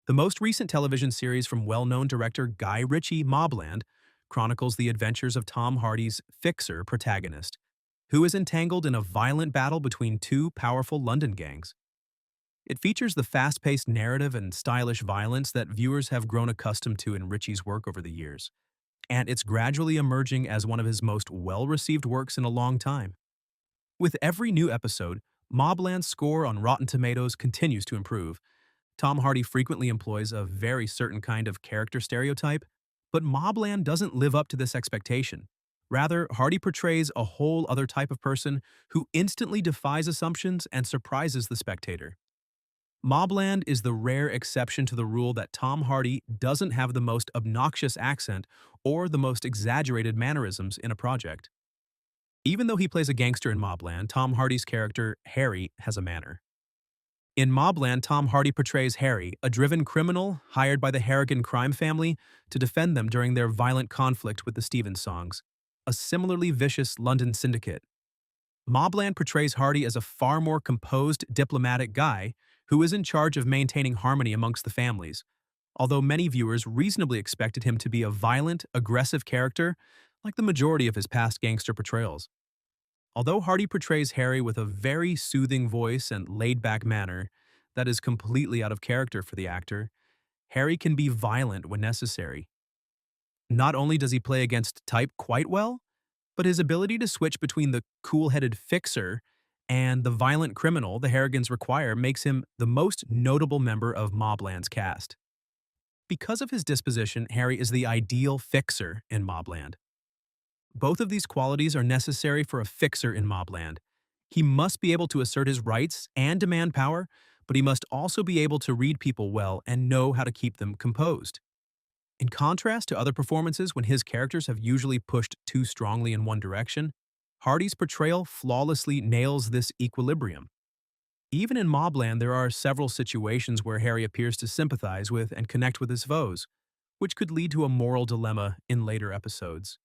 The most recent television series from well-known director Guy Ritchie, MobLand, chronicles the adventures of Tom Hardy's Fixer protagonist, who is entangled in a violent battle between two powerful London gangs. It features the fast-paced narrative and stylish violence that viewers have grown accustomed to in Ritchie's work over the years, and it's gradually emerging as one of his most well-received works in a long time. With every new episode, MobLand's score on Rotten Tomatoes continues to improve. Tom Hardy frequently employs a very certain kind of character stereotype, but MobLand doesn't live up to this expectation. Rather, Hardy portrays a whole other type of person who instantly defies assumptions and surprises the spectator. MobLand is the rare exception to the rule that Tom Hardy doesn't have the most obnoxious accent or the most exaggerated mannerisms in a project. Even though he plays a gangster in MobLand, Tom Hardy's character, Harry, has a manner. In MobLand, Tom Hardy portrays Harry, a driven criminal hired by the Harrigan crime family to defend them during their violent conflict with the Stevens Songs, a similarly vicious London syndicate. MobLand portrays Hardy as a far more composed, diplomatic guy who is in charge of maintaining harmony amongst the families, although many viewers reasonably expected him to be a violent, aggressive character like the majority of his past gangster portrayals. Although Hardy portrays Harry with a very soothing voice and laid-back manner that is completely out of character for the actor, Harry can be violent when necessary. Not only does he play against type quite well, but his ability to switch between the cool-headed fixer and the violent criminal the Harrigans require makes him the most notable member of MobLand's cast. Because of his disposition, Harry is the ideal fixer in MobLand. Both of these qualities are necessary for a fixer in MobLand. He must be able to assert his rights and demand power, but he must also be able to read people well and know how to keep them composed. In contrast to other performances when his characters have usually pushed too strongly in one direction, Hardy's portrayal flawlessly nails this equilibrium. Even in MobLand, there are several situations where Harry appears to sympathize with and connect with his foes, which could lead to a moral dilemma in later episodes.